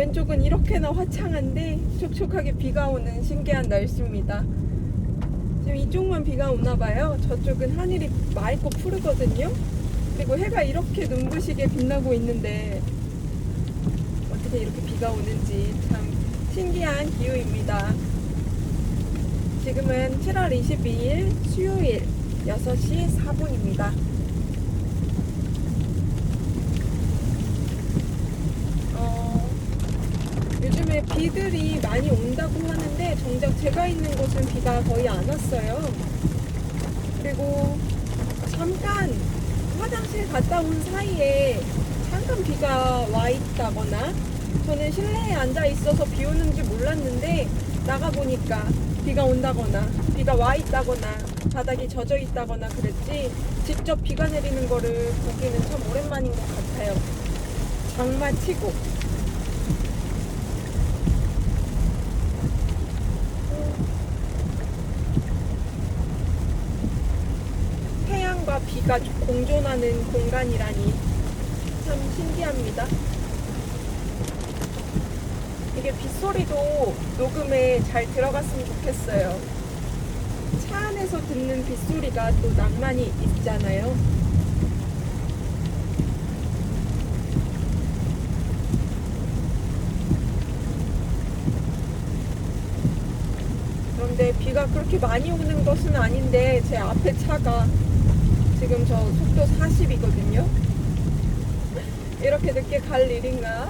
왼쪽은 이렇게나 화창한데 촉촉하게 비가 오는 신기한 날씨입니다. 지금 이쪽만 비가 오나봐요. 저쪽은 하늘이 맑고 푸르거든요. 그리고 해가 이렇게 눈부시게 빛나고 있는데 어떻게 이렇게 비가 오는지 참 신기한 기후입니다. 지금은 7월 22일 수요일 6시 4분입니다. 요즘에 비들이 많이 온다고 하는데 정작 제가 있는 곳은 비가 거의 안 왔어요. 그리고 잠깐 화장실 갔다 온 사이에 잠깐 비가 와 있다거나, 저는 실내에 앉아 있어서 비 오는지 몰랐는데 나가보니까 비가 온다거나 비가 와 있다거나 바닥이 젖어 있다거나 그랬지, 직접 비가 내리는 거를 보기는 참 오랜만인 것 같아요. 장마치고. 태양과 비가 공존하는 공간이라니 참 신기합니다. 이게 빗소리도 녹음에 잘 들어갔으면 좋겠어요. 차 안에서 듣는 빗소리가 또 낭만이 있잖아요. 그런데 비가 그렇게 많이 오는 것은 아닌데 제 앞에 차가 지금 저 속도 40이거든요. 이렇게 늦게 갈 일인가?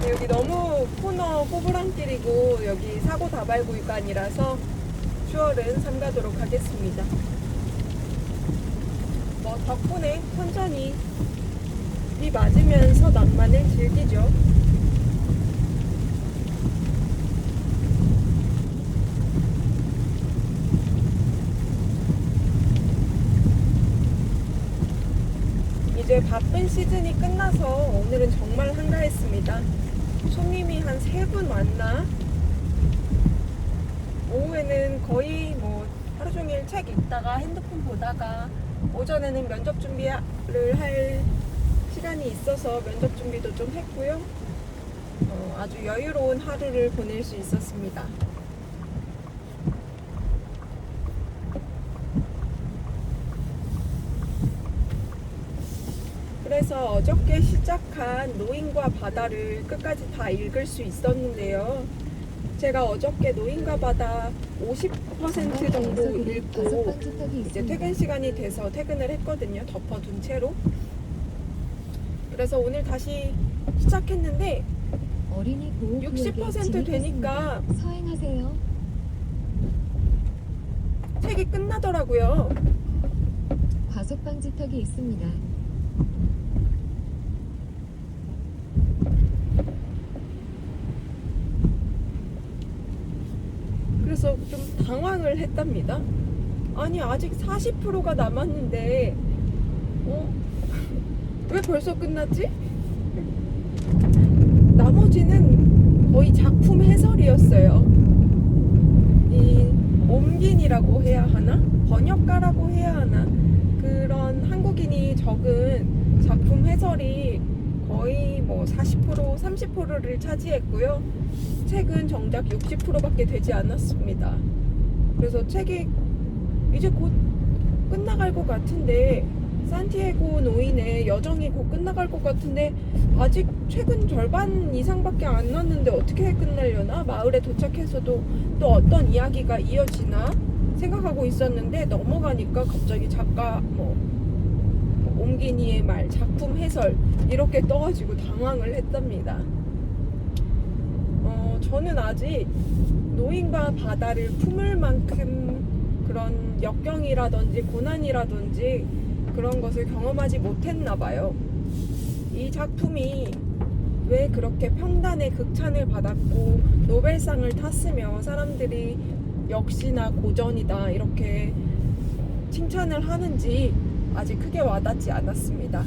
여기 너무 코너 호불항길이고 여기 사고 다발 구간이라서 추월은 삼가도록 하겠습니다. 뭐 덕분에 천천히 비 맞으면서 낭만을 즐기죠. 이제 바쁜 시즌이 끝나서 오늘은 정말 한가했습니다. 손님이 한 3분 왔나? 오후에는 거의 뭐 하루 종일 책 읽다가 핸드폰 보다가, 오전에는 면접 준비를 할 시간이 있어서 면접 준비도 좀 했고요. 아주 여유로운 하루를 보낼 수 있었습니다. 그래서 어저께 시작한 노인과 바다를 끝까지 다 읽을 수 있었는데요. 제가 어저께 노인과 바다 50% 정도 읽고 이제 퇴근 시간이 돼서 퇴근을 했거든요. 덮어둔 채로. 그래서 오늘 다시 시작했는데 60% 되니까 서행하세요. 책이 끝나더라고요. 과속 방지턱이 있습니다. 그래서 좀 당황을 했답니다. 아니 아직 40%가 남았는데 왜 벌써 끝났지? 나머지는 거의 작품 해설이었어요. 이 옴긴이라고 해야 하나? 번역가라고 해야 하나? 그런 한국인이 적은 작품 해설이 거의 뭐 40%, 30%를 차지했고요. 책은 정작 60%밖에 되지 않았습니다. 그래서 책이 이제 곧 끝나갈 것 같은데, 산티아고 노인의 여정이 곧 끝나갈 것 같은데 아직 책은 절반 이상밖에 안 남았는데 어떻게 끝나려나? 마을에 도착해서도 또 어떤 이야기가 이어지나 생각하고 있었는데, 넘어가니까 갑자기 작가 옴기니의 말, 작품 해설 이렇게 떠가지고 당황을 했답니다. 저는 아직 노인과 바다를 품을 만큼 그런 역경이라든지 고난이라든지 그런 것을 경험하지 못했나 봐요. 이 작품이 왜 그렇게 평단의 극찬을 받았고 노벨상을 탔으며 사람들이 역시나 고전이다 이렇게 칭찬을 하는지 아직 크게 와닿지 않았습니다.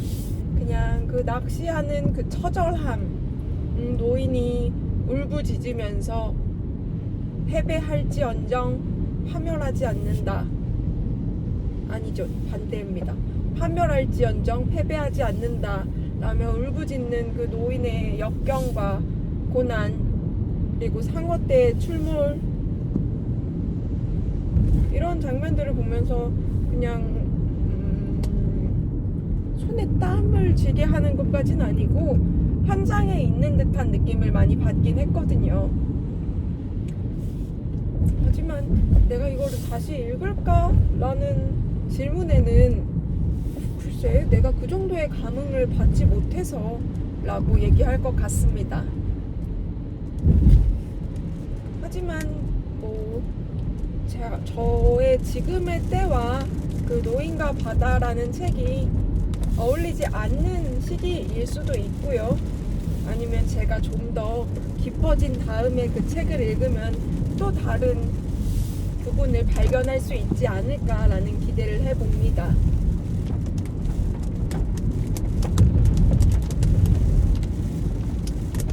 그냥 그 낚시하는 그 처절함, 노인이 울부짖으면서 패배할지언정 파멸하지 않는다. 아니죠, 반대입니다. 파멸할지언정 패배하지 않는다 라며 울부짖는 그 노인의 역경과 고난, 그리고 상어 때의 출몰, 이런 장면들을 보면서 그냥 손에 땀을 쥐게 하는 것까지는 아니고 현장에 있는 듯한 느낌을 많이 받긴 했거든요. 하지만 내가 이거를 다시 읽을까? 라는 질문에는 글쎄 내가 그 정도의 감흥을 받지 못해서 라고 얘기할 것 같습니다. 하지만 저의 지금의 때와 그 노인과 바다라는 책이 어울리지 않는 시기일 수도 있고요. 아니면 제가 좀 더 깊어진 다음에 그 책을 읽으면 또 다른 부분을 발견할 수 있지 않을까라는 기대를 해봅니다.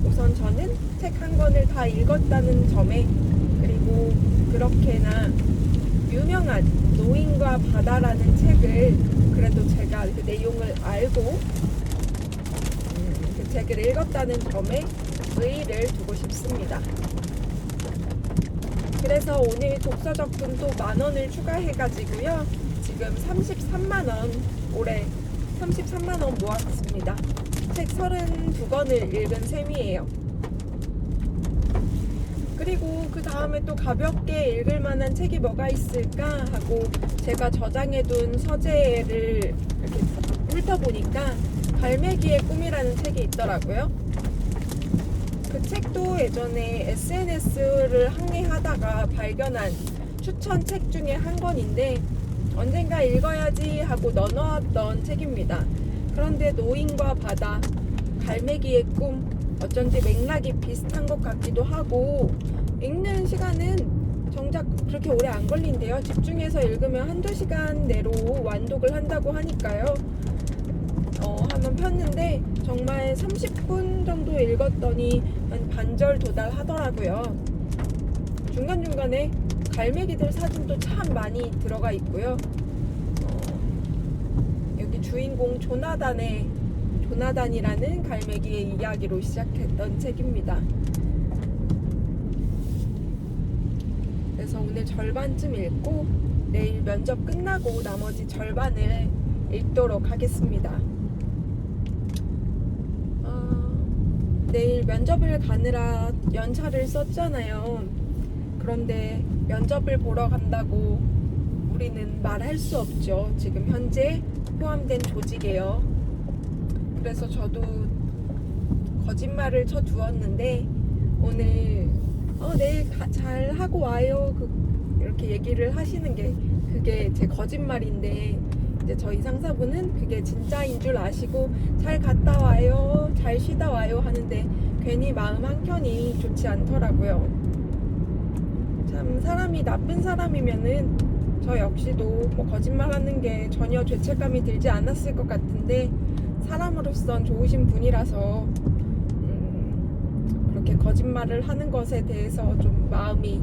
우선 저는 책 한 권을 다 읽었다는 점에, 그리고 그렇게나 유명한 노인과 바다라는 책을 그래도 제가 그 내용을 알고 그 책을 읽었다는 점에 의의를 두고 싶습니다. 그래서 오늘 독서적금도 10,000원을 추가해가지고요. 지금 33만원, 올해 33만원 모았습니다. 책 32권을 읽은 셈이에요. 그리고 그 다음에 또 가볍게 읽을 만한 책이 뭐가 있을까 하고 제가 저장해둔 서재를 이렇게 훑어보니까 갈매기의 꿈이라는 책이 있더라고요. 그 책도 예전에 SNS를 항해하다가 발견한 추천 책 중에 한 권인데 언젠가 읽어야지 하고 넣어놨던 책입니다. 그런데 노인과 바다, 갈매기의 꿈, 어쩐지 맥락이 비슷한 것 같기도 하고 읽는 시간은 정작 그렇게 오래 안 걸린대요. 집중해서 읽으면 1-2시간 내로 완독을 한다고 하니까요. 한번 폈는데 정말 30분 정도 읽었더니 한 반절 도달하더라고요. 중간중간에 갈매기들 사진도 참 많이 들어가 있고요. 여기 주인공 조나단이라는 갈매기의 이야기로 시작했던 책입니다. 그래서 오늘 절반쯤 읽고 내일 면접 끝나고 나머지 절반을 읽도록 하겠습니다. 내일 면접을 가느라 연차를 썼잖아요. 그런데 면접을 보러 간다고 우리는 말할 수 없죠. 지금 현재 포함된 조직이에요. 그래서 저도 거짓말을 쳐두었는데 오늘 내일 잘 하고 와요 이렇게 얘기를 하시는 게 그게 제 거짓말인데 이제 저희 상사분은 그게 진짜인 줄 아시고 잘 갔다 와요, 잘 쉬다 와요 하는데 괜히 마음 한켠이 좋지 않더라고요. 참 사람이 나쁜 사람이면은 저 역시도 거짓말하는 게 전혀 죄책감이 들지 않았을 것 같은데 사람으로선 좋으신 분이라서 그렇게 거짓말을 하는 것에 대해서 좀 마음이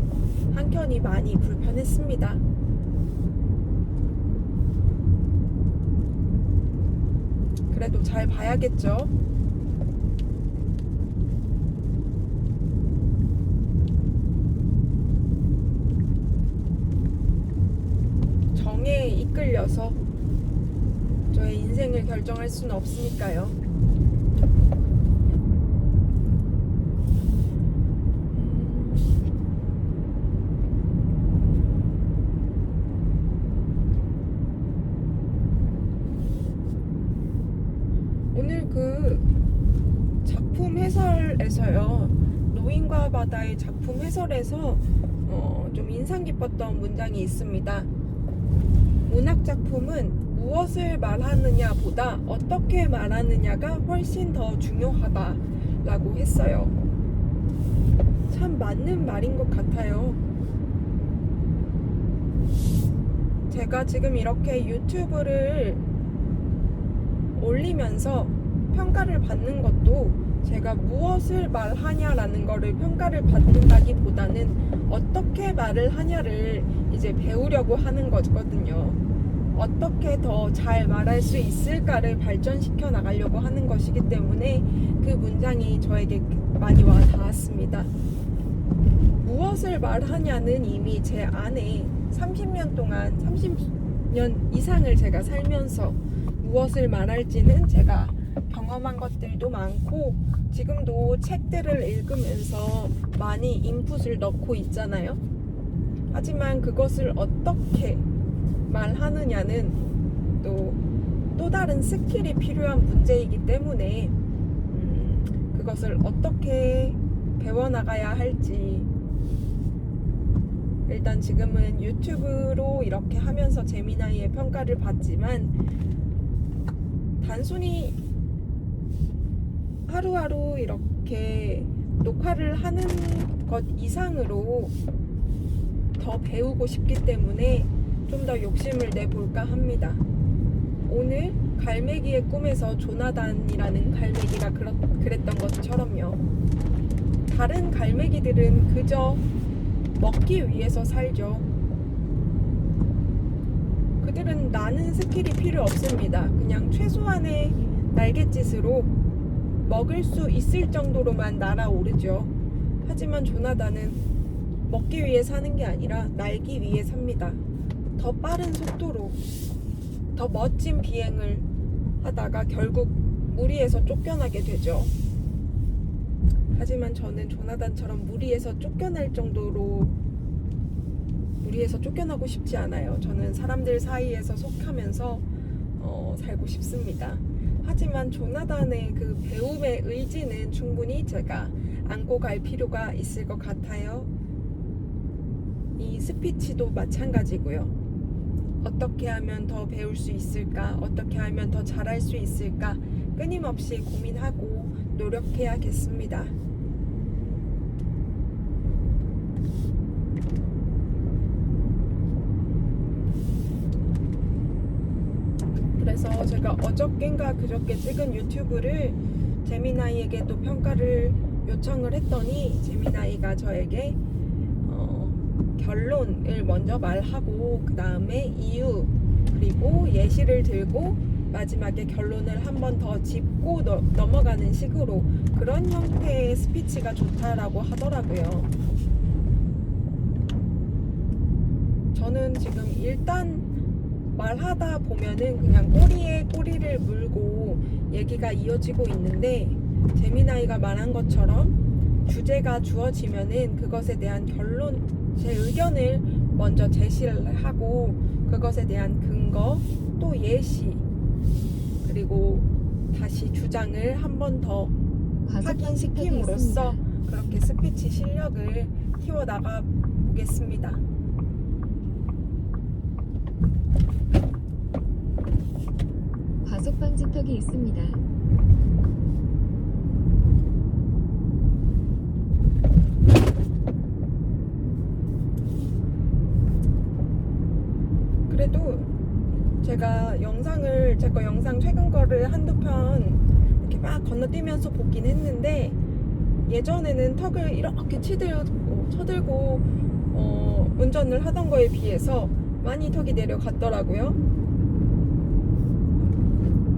한켠이 많이 불편했습니다. 그래도 잘 봐야겠죠. 정에 이끌려서 저의 인생을 결정할 수는 없으니까요. 오늘 그 작품 해설에서요, 노인과 바다의 작품 해설에서 좀 인상 깊었던 문장이 있습니다. 문학 작품은 무엇을 말하느냐 보다 어떻게 말하느냐가 훨씬 더 중요하다라고 했어요. 참 맞는 말인 것 같아요. 제가 지금 이렇게 유튜브를 올리면서 평가를 받는 것도 제가 무엇을 말하냐라는 거를 평가를 받는다기보다는 어떻게 말을 하냐를 이제 배우려고 하는 거거든요. 어떻게 더 잘 말할 수 있을까를 발전시켜 나가려고 하는 것이기 때문에 그 문장이 저에게 많이 와 닿았습니다. 무엇을 말하냐는 이미 제 안에 30년 동안 30년 이상을 제가 살면서 무엇을 말할지는 제가 경험한 것들도 많고 지금도 책들을 읽으면서 많이 인풋을 넣고 있잖아요. 하지만 그것을 어떻게 말하느냐는 또 다른 스킬이 필요한 문제이기 때문에 그것을 어떻게 배워나가야 할지 일단 지금은 유튜브로 이렇게 하면서 재미나이의 평가를 받지만 단순히 하루하루 이렇게 녹화를 하는 것 이상으로 더 배우고 싶기 때문에 좀 더 욕심을 내볼까 합니다. 오늘 갈매기의 꿈에서 조나단이라는 갈매기가 그랬던 것처럼요. 다른 갈매기들은 그저 먹기 위해서 살죠. 그들은 나는 스킬이 필요 없습니다. 그냥 최소한의 날갯짓으로 먹을 수 있을 정도로만 날아오르죠. 하지만 조나단은 먹기 위해 사는 게 아니라 날기 위해 삽니다. 더 빠른 속도로 더 멋진 비행을 하다가 결국 무리에서 쫓겨나게 되죠. 하지만 저는 조나단처럼 무리에서 쫓겨날 정도로 무리에서 쫓겨나고 싶지 않아요. 저는 사람들 사이에서 속하면서 살고 싶습니다. 하지만 조나단의 그 배움의 의지는 충분히 제가 안고 갈 필요가 있을 것 같아요. 이 스피치도 마찬가지고요. 어떻게 하면 더 배울 수 있을까? 어떻게 하면 더 잘할 수 있을까? 끊임없이 고민하고 노력해야겠습니다. 그래서 제가 어저껜가 그저께 찍은 유튜브를 재미나이에게 또 평가를 요청을 했더니 재미나이가 저에게 결론을 먼저 말하고 그 다음에 이유 그리고 예시를 들고 마지막에 결론을 한 번 더 짚고 넘어가는 식으로 그런 형태의 스피치가 좋다라고 하더라고요. 저는 지금 일단 말하다 보면은 그냥 꼬리에 꼬리를 물고 얘기가 이어지고 있는데 재미나이가 말한 것처럼 주제가 주어지면은 그것에 대한 결론, 제 의견을 먼저 제시를 하고 그것에 대한 근거, 또 예시, 그리고 다시 주장을 한 번 더 확인시킴으로써 그렇게 스피치 실력을 키워나가 보겠습니다. 과속 방지턱이 있습니다. 그래도 제가 제 거 영상 최근 거를 한두 편 이렇게 막 건너뛰면서 보긴 했는데 예전에는 턱을 이렇게 쳐들고 운전을 하던 거에 비해서 많이 턱이 내려갔더라고요.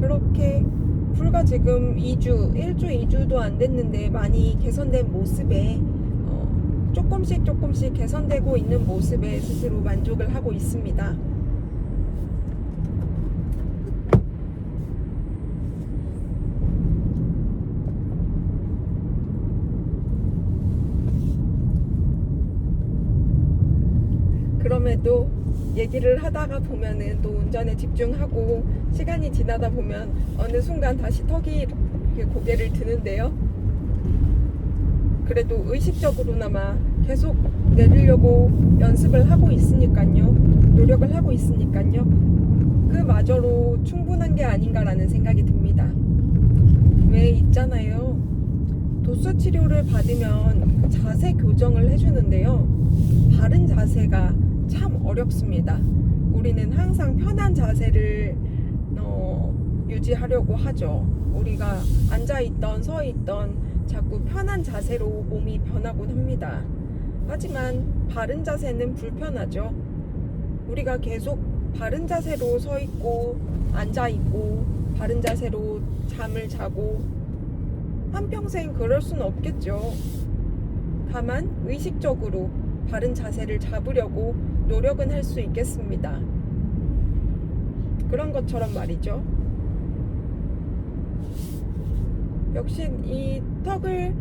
그렇게 불과 지금 1주, 2주도 안 됐는데 많이 개선된 모습에 조금씩 개선되고 있는 모습에 스스로 만족을 하고 있습니다. 그럼에도 얘기를 하다가 보면은 또 운전에 집중하고 시간이 지나다 보면 어느 순간 다시 턱이 고개를 드는데요. 그래도 의식적으로나마 계속 내리려고 연습을 하고 있으니까요. 노력을 하고 있으니까요. 그마저로 충분한 게 아닌가라는 생각이 듭니다. 왜 있잖아요. 도수 치료를 받으면 자세 교정을 해주는데요. 바른 자세가 참 어렵습니다. 우리는 항상 편한 자세를 유지하려고 하죠. 우리가 앉아있던 서있던 자꾸 편한 자세로 몸이 변하곤 합니다. 하지만 바른 자세는 불편하죠. 우리가 계속 바른 자세로 서 있고 앉아 있고 바른 자세로 잠을 자고 한평생 그럴 수는 없겠죠. 다만 의식적으로 바른 자세를 잡으려고 노력은 할 수 있겠습니다. 그런 것처럼 말이죠. 역시 이 턱을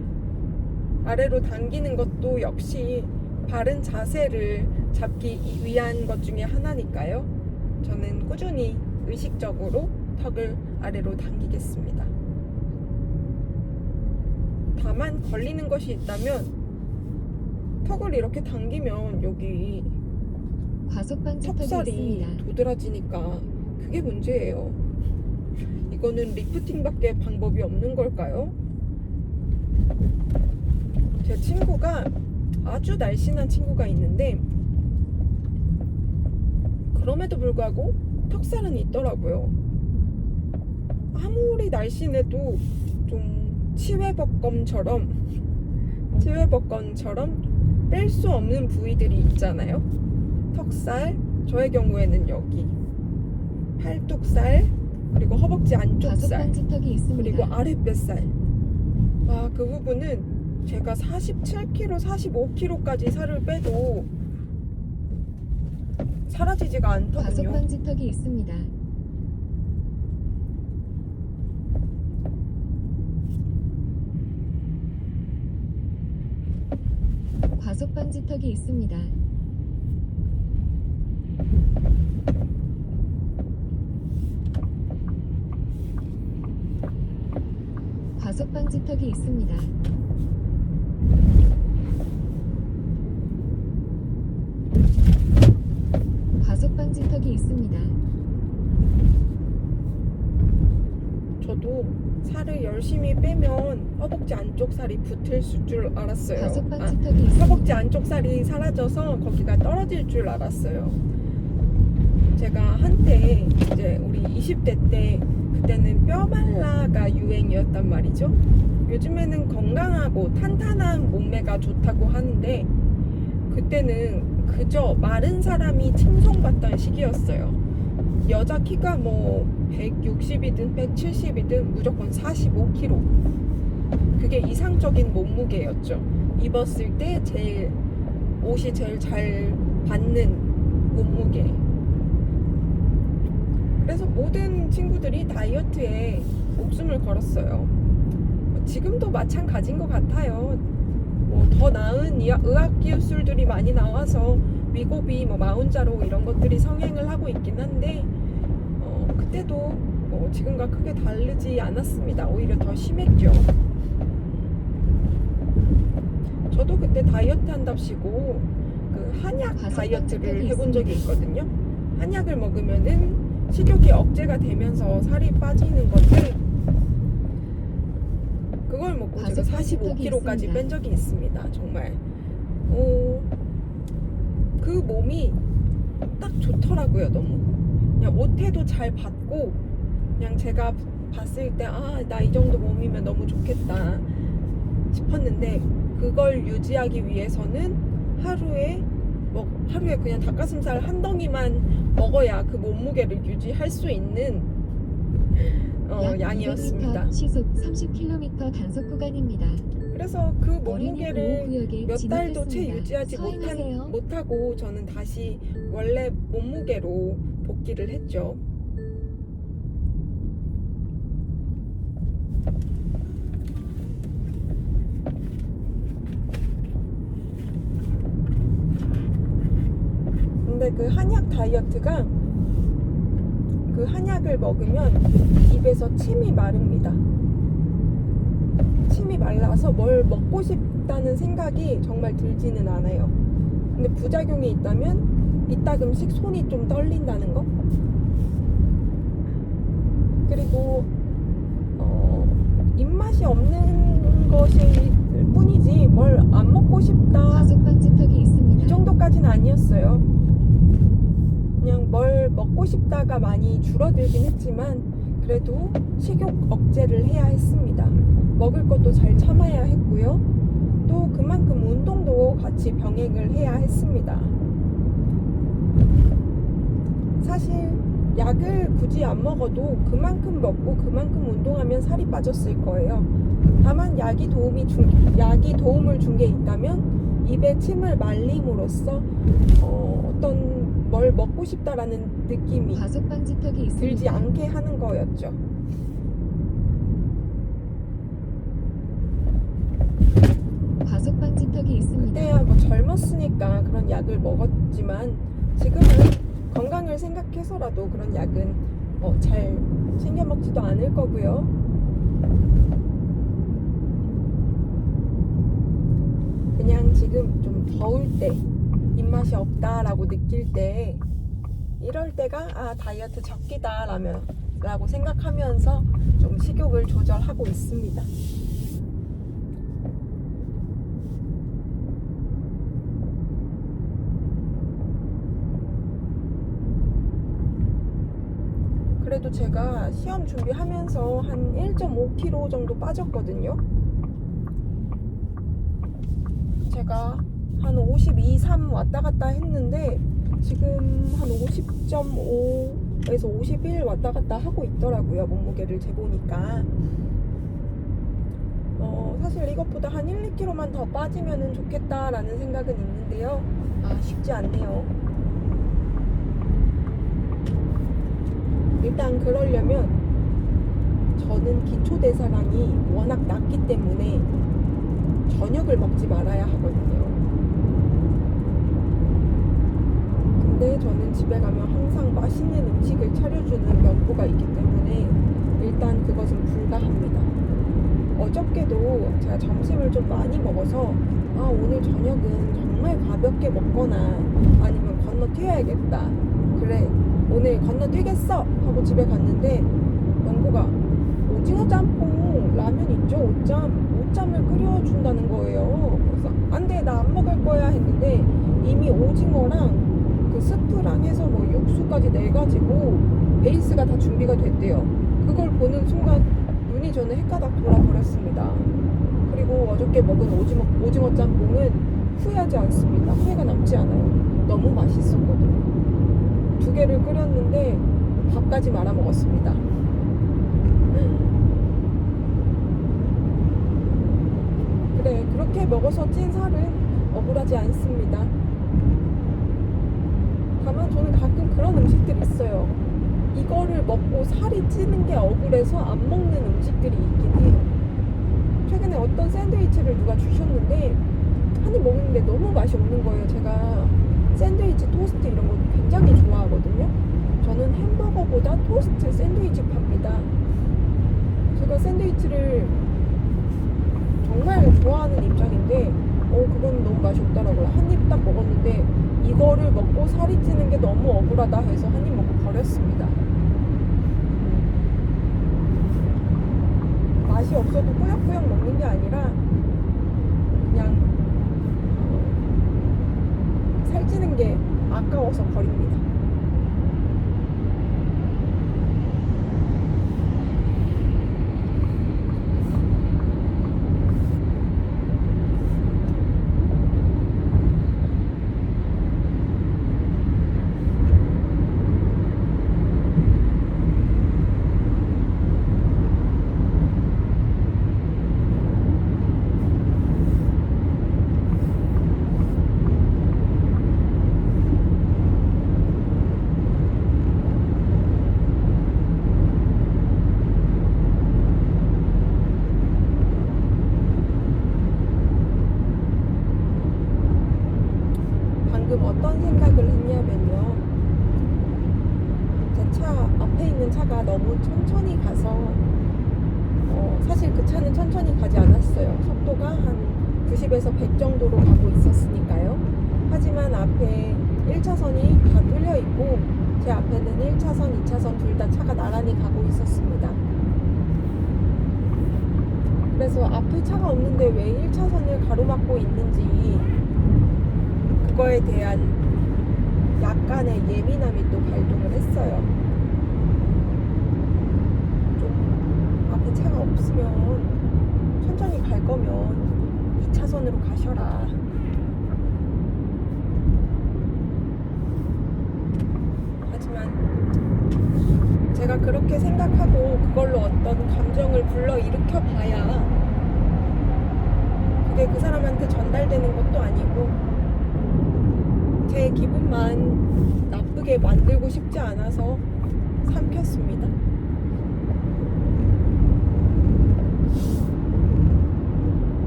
아래로 당기는 것도 역시 바른 자세를 잡기 위한 것 중에 하나니까요. 저는 꾸준히 의식적으로 턱을 아래로 당기겠습니다. 다만 걸리는 것이 있다면 턱을 이렇게 당기면 여기 과속 방지턱이 턱살이 있습니다. 도드라지니까 그게 문제예요. 이거는 리프팅밖에 방법이 없는 걸까요? 제 친구가 아주 날씬한 친구가 있는데 그럼에도 불구하고 턱살은 있더라고요. 아무리 날씬해도 좀 치외복검처럼 뺄 수 없는 부위들이 있잖아요. 턱살, 저의 경우에는 여기 팔뚝살, 그리고 허벅지 과속 안쪽살, 방지턱이 있습니다. 그리고 아랫뱃살. 와, 그 부분은 제가 47kg, 45kg까지 살을 빼도 사라지지가 과속 않거든요. 방지턱이 있습니다. 과속 방지턱이 있습니다. 과속 방지턱이 있습니다. 과속 방지턱이 있습니다. 저도 살을 열심히 빼면 허벅지 안쪽 살이 붙을 줄 알았어요. 과속 방지턱이 있습니다. 허벅지 안쪽 살이 사라져서 거기가 떨어질 줄 알았어요. 제가 한때 이제 우리 20대 때 그때는 뼈말라가 유행이었단 말이죠. 요즘에는 건강하고 탄탄한 몸매가 좋다고 하는데 그때는 그저 마른 사람이 칭송받던 시기였어요. 여자 키가 뭐 160이든 170이든 무조건 45kg. 그게 이상적인 몸무게였죠. 입었을 때 옷이 제일 잘 받는 몸무게. 그래서 모든 친구들이 다이어트에 목숨을 걸었어요. 지금도 마찬가지인 것 같아요. 뭐 더 나은 의학 기술들이 많이 나와서 위고비, 마운자로 이런 것들이 성행을 하고 있긴 한데 그때도 지금과 크게 다르지 않았습니다. 오히려 더 심했죠. 저도 그때 다이어트 한답시고 그 한약 다이어트를 해본 적이 있거든요. 한약을 먹으면은 식욕이 억제가 되면서 살이 빠지는 건데 그걸 먹고 제가 45kg까지 뺀 적이 있습니다. 정말 그 몸이 딱 좋더라고요. 너무 그냥 옷태도 잘 받고 그냥 제가 봤을 때 나 이 정도 몸이면 너무 좋겠다 싶었는데 그걸 유지하기 위해서는 하루에 그냥 닭가슴살 한 덩이만 먹어야 그 몸무게를 유지할 수 있는 양이었습니다. 200m 시속 30km 단속 구간입니다. 그래서 그 어린이 몸무게를 보호구역에 몇 달도 채 진입했습니다. 유지하지 서행하세요. 못하고 저는 다시 원래 몸무게로 복귀를 했죠. 근데 그 한약 다이어트가 그 한약을 먹으면 입에서 침이 마릅니다. 침이 말라서 뭘 먹고 싶다는 생각이 정말 들지는 않아요. 근데 부작용이 있다면 이따금씩 손이 좀 떨린다는 거. 그리고 입맛이 없는 것일 뿐이지 뭘 안 먹고 싶다 과속 방지턱이 있습니다. 이 정도까지는 아니었어요. 그냥 뭘 먹고 싶다가 많이 줄어들긴 했지만 그래도 식욕 억제를 해야 했습니다. 먹을 것도 잘 참아야 했고요. 또 그만큼 운동도 같이 병행을 해야 했습니다. 사실 약을 굳이 안 먹어도 그만큼 먹고 그만큼 운동하면 살이 빠졌을 거예요. 다만 약이 도움을 준 게 있다면 입에 침을 말림으로써 어떤 뭘 먹고 싶다라는 느낌이 과속 방지턱이 있습니다. 들지 않게 하는 거였죠. 과속 방지턱이 있습니다. 그때야 뭐 젊었으니까 그런 약을 먹었지만 지금은 건강을 생각해서라도 그런 약은 잘 챙겨 먹지도 않을 거고요. 그냥 지금 좀 더울 때 입맛이 없다라고 느낄 때 이럴 때가 다이어트 적기다 라고 생각하면서 좀 식욕을 조절하고 있습니다. 그래도 제가 시험 준비하면서 한 1.5kg 정도 빠졌거든요. 제가 한 52, 3 왔다 갔다 했는데 지금 한 50.5에서 51 왔다 갔다 하고 있더라고요. 몸무게를 재보니까. 사실 이것보다 한 1, 2kg만 더 빠지면 좋겠다라는 생각은 있는데요. 쉽지 않네요. 일단 그러려면 저는 기초대사량이 워낙 낮기 때문에 저녁을 먹지 말아야 하거든요. 근데 저는 집에 가면 항상 맛있는 음식을 차려주는 명부가 있기 때문에 일단 그것은 불가합니다. 어저께도 제가 점심을 좀 많이 먹어서 오늘 저녁은 정말 가볍게 먹거나 아니면 건너뛰어야겠다. 그래, 오늘 건너뛰겠어! 하고 집에 갔는데 명부가 오징어 짬뽕 라면 있죠? 오짬을 끓여준다는 거예요. 그래서 안 돼, 나 안 먹을 거야 했는데 이미 오징어랑 그 스프랑 해서 뭐 육수까지 내가지고 베이스가 다 준비가 됐대요. 그걸 보는 순간 눈이 저는 헷가닥 돌아버렸습니다. 그리고 어저께 먹은 오징어 짬뽕은 후회하지 않습니다. 후회가 남지 않아요. 너무 맛있었거든요. 2개를 끓였는데 밥까지 말아 먹었습니다. 그래, 그렇게 먹어서 찐 살은 억울하지 않습니다. 다만 저는 가끔 그런 음식들이 있어요. 이거를 먹고 살이 찌는 게 억울해서 안 먹는 음식들이 있긴 해요. 최근에 어떤 샌드위치를 누가 주셨는데 한 입 먹는데 너무 맛이 없는 거예요. 제가 샌드위치, 토스트 이런 거 굉장히 좋아하거든요. 저는 햄버거보다 토스트, 샌드위치 팝니다. 제가 샌드위치를 정말 좋아하는 입장인데 그건 너무 맛이 없더라고요. 한 입 딱 먹었는데 이거를 먹고 살이 찌는 게 너무 억울하다 해서 한 입 먹고 버렸습니다. 맛이 없어도 꾸역꾸역 먹는 게 아니라 그냥 살찌는 게 아까워서 버립니다. 방금 어떤 생각을 했냐면요. 제 차 앞에 있는 차가 너무 천천히 가서 사실 그 차는 천천히 가지 않았어요. 속도가 한 90에서 100 정도로 가고 있었으니까요. 하지만 앞에 1차선이 다 뚫려 있고 제 앞에는 1차선, 2차선 둘 다 차가 나란히 가고 있었습니다. 그래서 앞에 차가 없는데 왜 1차선을 가로막고 있는지 그거에 대한 약간의 예민함이 또 발동을 했어요. 좀 앞에 차가 없으면 천천히 갈 거면 2차선으로 가셔라. 하지만 하지만 제가 그렇게 생각하고 그걸로 어떤 감정을 불러일으켜 봐야 그게 그 사람한테 전달되는 것도 아니고 제 기분만 나쁘게 만들고 싶지 않아서 삼켰습니다.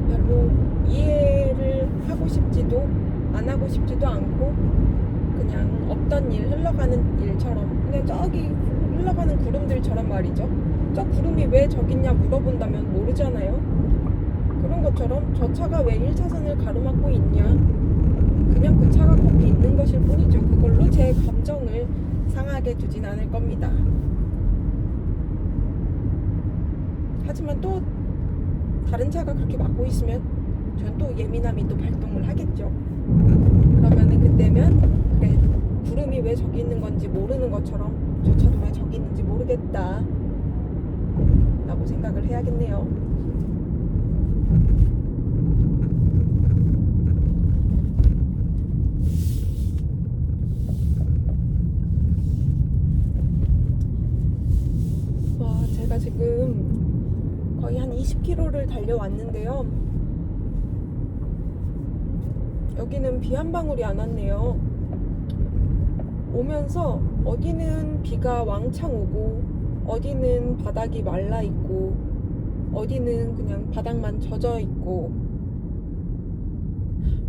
별로 이해를 하고 싶지도 안 하고 싶지도 않고 그냥 없던 일, 흘러가는 일처럼 그냥 저기 흘러가는 구름들처럼 말이죠. 저 구름이 왜 저기 있냐 물어본다면 모르잖아요. 그런 것처럼 저 차가 왜 1차선을 가로막고 있냐, 그냥 그 차가 거기 있는 것일 뿐이죠. 그걸로 제 감정을 상하게 두진 않을 겁니다. 하지만 또 다른 차가 그렇게 막고 있으면 전 또 예민함이 또 발동을 하겠죠. 그러면은 그때면 그래, 구름이 왜 저기 있는 건지 모르는 것처럼 저 차도 왜 저기 있는지 모르겠다 라고 생각을 해야겠네요. 와, 제가 지금 거의 한 20km를 달려왔는데요. 여기는 비 한 방울이 안 왔네요. 오면서 어디는 비가 왕창 오고 어디는 바닥이 말라 있고 어디는 그냥 바닥만 젖어 있고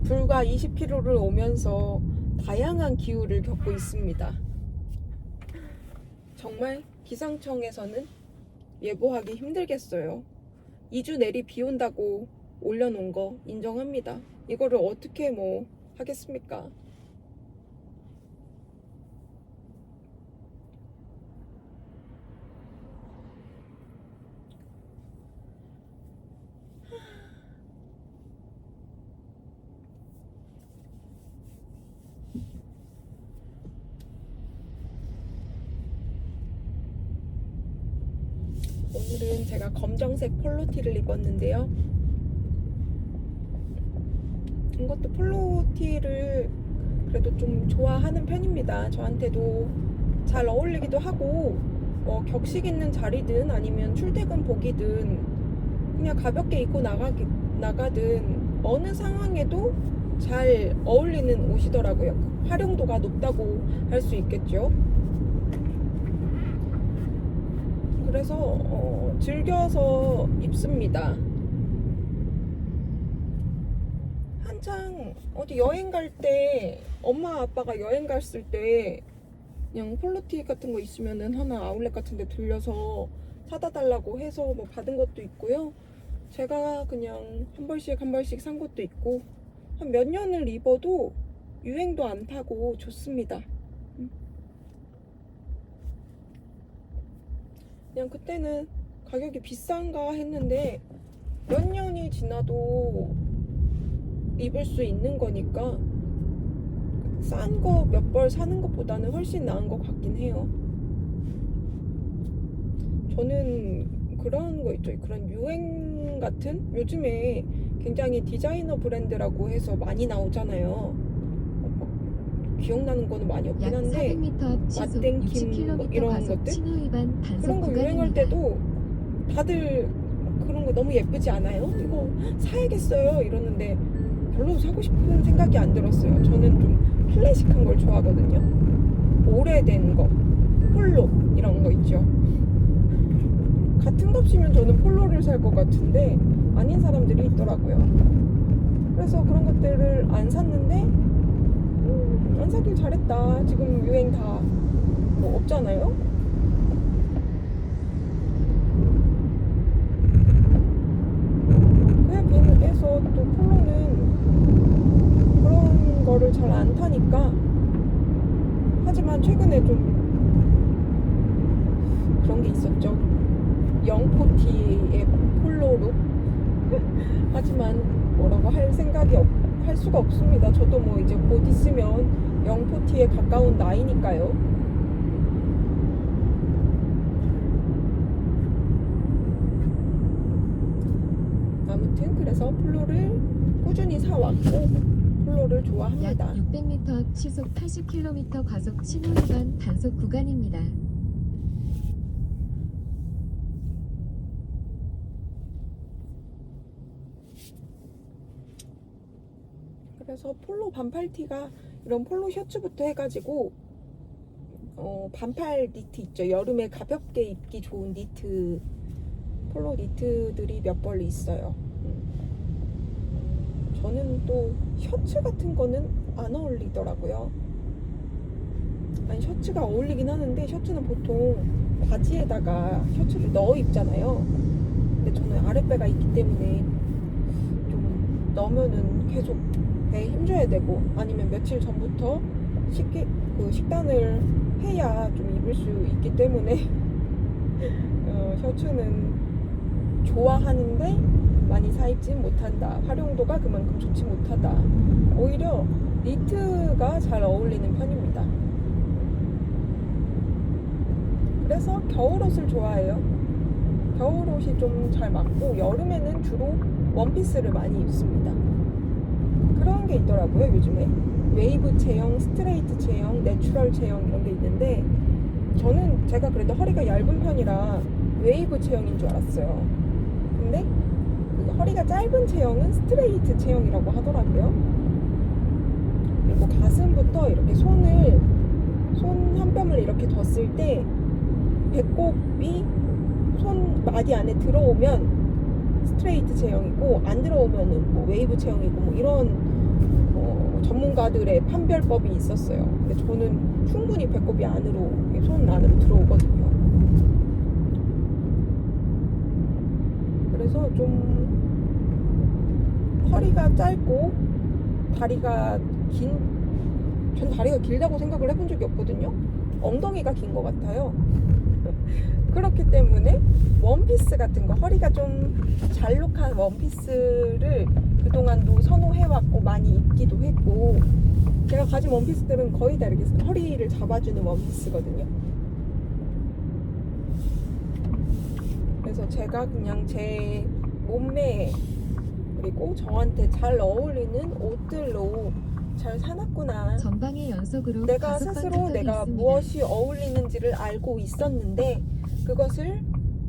불과 20km를 오면서 다양한 기후를 겪고 있습니다. 정말 기상청에서는 예보하기 힘들겠어요. 2주 내리 비 온다고 올려놓은 거 인정합니다. 이거를 어떻게 뭐 하겠습니까? 오늘은 제가 검정색 폴로티를 입었는데요. 이것도 폴로티를 그래도 좀 좋아하는 편입니다. 저한테도 잘 어울리기도 하고 뭐 격식 있는 자리든 아니면 출퇴근복이든 그냥 가볍게 입고 나가든 어느 상황에도 잘 어울리는 옷이더라고요. 활용도가 높다고 할 수 있겠죠. 그래서 즐겨서 입습니다. 한창 어디 여행 갈 때 엄마 아빠가 여행 갔을 때 그냥 폴로티 같은 거 있으면은 하나 아울렛 같은 데 들려서 사다 달라고 해서 뭐 받은 것도 있고요. 제가 그냥 한 벌씩 산 것도 있고 한 몇 년을 입어도 유행도 안 타고 좋습니다. 그냥 그때는 가격이 비싼가 했는데 몇 년이 지나도 입을 수 있는 거니까 싼 거 몇 벌 사는 것보다는 훨씬 나은 것 같긴 해요. 저는 그런 거 있죠. 그런 유행 같은 요즘에 굉장히 디자이너 브랜드라고 해서 많이 나오잖아요. 기억나는 거는 많이 없긴 한데 맛땡킴 뭐 이런 것들 그런 거 유행할 때도 다들 그런 거 너무 예쁘지 않아요? 이거 사야겠어요 이러는데 별로 사고 싶은 생각이 안 들었어요. 저는 좀 클래식한 걸 좋아하거든요. 오래된 거, 폴로 이런 거 있죠. 같은 값이면 저는 폴로를 살 것 같은데 아닌 사람들이 있더라고요. 그래서 그런 것들을 안 샀는데 안 사길 잘했다. 지금 유행 다 뭐 없잖아요. 그에 비해서 또 폴로는 그런 거를 잘 안 타니까. 하지만 최근에 좀 그런 게 있었죠. 영포티의 폴로룩. 하지만 뭐라고 할 생각이 할 수가 없습니다. 저도 뭐 이제 곧 있으면 영포티에 가까운 나이니까요. 아무튼 그래서 폴로를 꾸준히 사왔고 폴로를 약 좋아합니다. 600m 앞 시속 80km 과속 신호 위반 단속 구간입니다. 그래서 폴로 반팔티가 이런 폴로 셔츠부터 해가지고 반팔 니트 있죠. 여름에 가볍게 입기 좋은 니트, 폴로 니트들이 몇 벌 있어요. 저는 또 셔츠 같은 거는 안 어울리더라고요. 아니, 셔츠가 어울리긴 하는데 셔츠는 보통 바지에다가 셔츠를 넣어 입잖아요. 근데 저는 아랫배가 있기 때문에 좀 넣으면은 계속 배에 힘줘야 되고, 아니면 며칠 전부터 식단을 해야 좀 입을 수 있기 때문에 셔츠는 좋아하는데 많이 사 입진 못한다. 활용도가 그만큼 좋지 못하다. 오히려 니트가 잘 어울리는 편입니다. 그래서 겨울옷을 좋아해요. 겨울옷이 좀 잘 맞고, 여름에는 주로 원피스를 많이 입습니다. 그런 게 있더라고요. 요즘에 웨이브 체형, 스트레이트 체형, 내추럴 체형 이런 게 있는데, 저는 제가 그래도 허리가 얇은 편이라 웨이브 체형인 줄 알았어요. 근데 그 허리가 짧은 체형은 스트레이트 체형이라고 하더라고요. 그리고 가슴부터 이렇게 손 한 뼘을 이렇게 뒀을 때 배꼽이 손 마디 안에 들어오면 스트레이트 체형이고, 안 들어오면은 뭐 웨이브 체형이고, 뭐 이런 전문가들의 판별법이 있었어요. 근데 저는 충분히 배꼽이 안으로, 손 안으로 들어오거든요. 그래서 좀 허리가 짧고 다리가 전 다리가 길다고 생각을 해본 적이 없거든요. 엉덩이가 긴 것 같아요. 그렇기 때문에 원피스 같은 거, 허리가 좀 잘록한 원피스를 그동안도 선호해왔고 많이 입기도 했고, 제가 가진 원피스들은 거의 다 이렇게 허리를 잡아주는 원피스거든요. 그래서 제가 그냥 제 몸매 그리고 저한테 잘 어울리는 옷들로 잘 사놨구나. 전방의 연속으로 내가 과속 스스로 방지턱이 내가 있습니다. 무엇이 어울리는지를 알고 있었는데, 그것을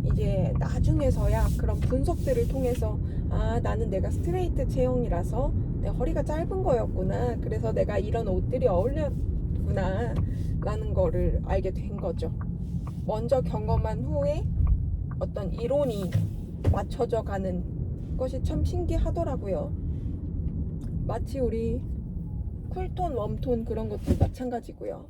이제 나중에서야 그런 분석들을 통해서, 아, 나는 내가 스트레이트 체형이라서 내 허리가 짧은 거였구나, 그래서 내가 이런 옷들이 어울렸구나 라는 거를 알게 된 거죠. 먼저 경험한 후에 어떤 이론이 맞춰져 가는 것이 참 신기하더라고요. 마치 우리 쿨톤, 웜톤 그런 것도 마찬가지고요.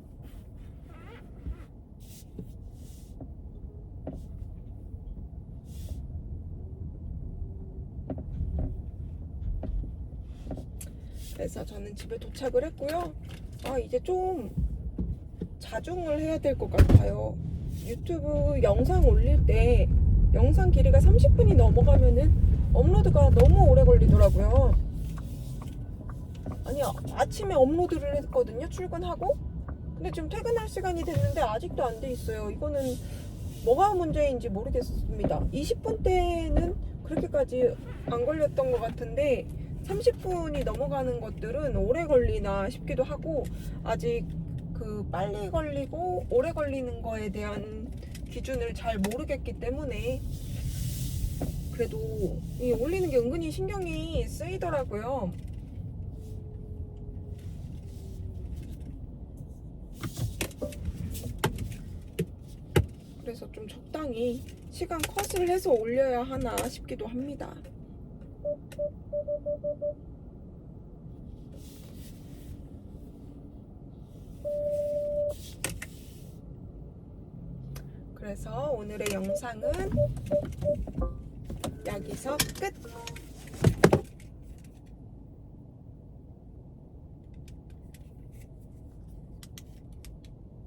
그래서 저는 집에 도착을 했고요. 이제 좀 자중을 해야 될 것 같아요. 유튜브 영상 올릴 때 영상 길이가 30분이 넘어가면은 업로드가 너무 오래 걸리더라고요. 아니, 아침에 업로드를 했거든요, 출근하고. 근데 지금 퇴근할 시간이 됐는데 아직도 안 돼 있어요. 이거는 뭐가 문제인지 모르겠습니다. 20분대는 그렇게까지 안 걸렸던 것 같은데 30분이 넘어가는 것들은 오래 걸리나 싶기도 하고, 아직 그 빨리 걸리고 오래 걸리는 거에 대한 기준을 잘 모르겠기 때문에, 그래도 이 올리는 게 은근히 신경이 쓰이더라고요. 그래서 좀 적당히 시간 컷을 해서 올려야 하나 싶기도 합니다. 그래서 오늘의 영상은 여기서 끝!